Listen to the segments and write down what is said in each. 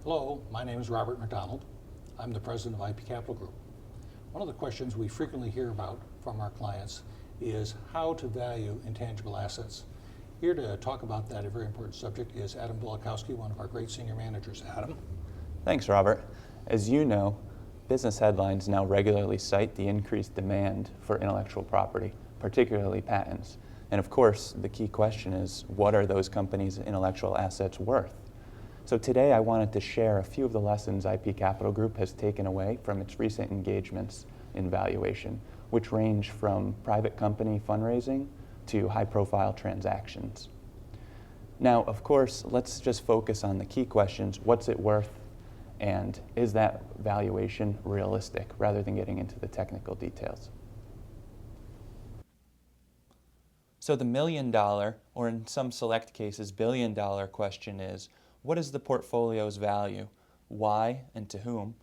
Hello, my name is Robert McDonald. I'm the president of ipCapital Group. One of the questions we frequently hear about from our clients is how to value intangible assets. Here to talk about that, a very important subject, is Adam Bulakowski, one of our great senior managers. Adam? Thanks, Robert. As you know, business headlines now regularly cite the increased demand for intellectual property, particularly patents. And of course, the key question is, what are those companies' intellectual assets worth? So today I wanted to share a few of the lessons ipCapital Group has taken away from its recent engagements in valuation, which range from private company fundraising to high-profile transactions. Now, of course, let's just focus on the key questions. What's it worth? And is that valuation realistic, rather than getting into the technical details? So the $1 million, or in some select cases, $1 billion question is, what is the portfolio's value? Why and to whom?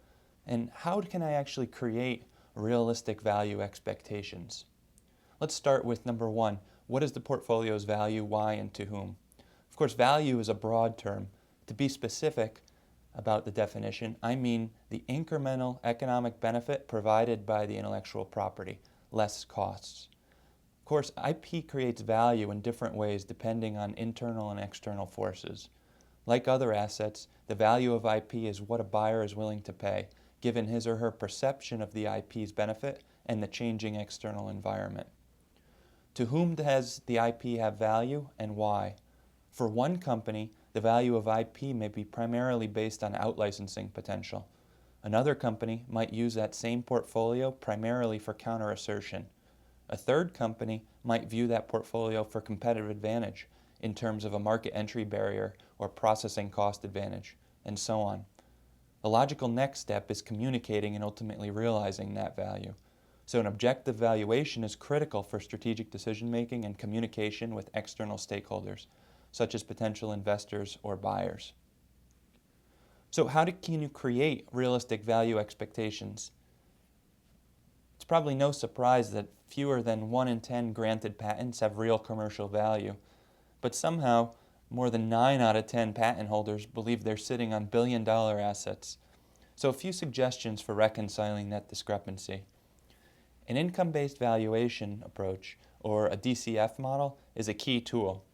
And how can I actually create realistic value expectations? Let's start with number one. What is the portfolio's value? Why and to whom? Of course, value is a broad term. To be specific about the definition, I mean the incremental economic benefit provided by the intellectual property, less costs. Of course, IP creates value in different ways depending on internal and external forces. Like other assets, the value of IP is what a buyer is willing to pay, given his or her perception of the IP's benefit and the changing external environment. To whom does the IP have value and why? For one company, the value of IP may be primarily based on out-licensing potential. Another company might use that same portfolio primarily for counter-assertion. A third company might view that portfolio for competitive advantage in terms of a market entry barrier or processing cost advantage, and so on. The logical next step is communicating and ultimately realizing that value. So an objective valuation is critical for strategic decision-making and communication with external stakeholders, such as potential investors or buyers. So can you create realistic value expectations? It's probably no surprise that fewer than 1 in 10 granted patents have real commercial value, but somehow more than 9 out of 10 patent holders believe they're sitting on billion-dollar assets. So a few suggestions for reconciling that discrepancy. An income-based valuation approach, or a DCF model, is a key tool,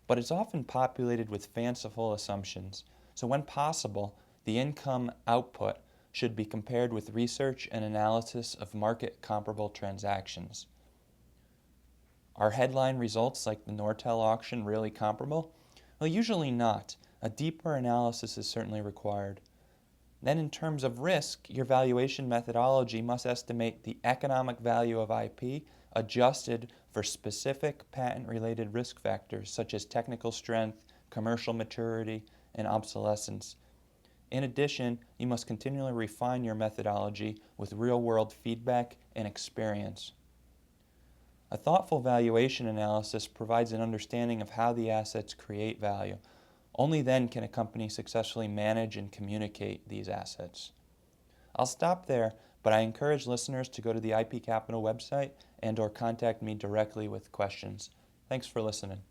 but it's often populated with fanciful assumptions. So when possible, the income output should be compared with research and analysis of market comparable transactions. Are headline results like the Nortel auction really comparable? Well, usually not. A deeper analysis is certainly required. Then in terms of risk, your valuation methodology must estimate the economic value of IP adjusted for specific patent-related risk factors such as technical strength, commercial maturity, and obsolescence. In addition, you must continually refine your methodology with real-world feedback and experience. A thoughtful valuation analysis provides an understanding of how the assets create value. Only then can a company successfully manage and communicate these assets. I'll stop there, but I encourage listeners to go to the ipCapital website and/or contact me directly with questions. Thanks for listening.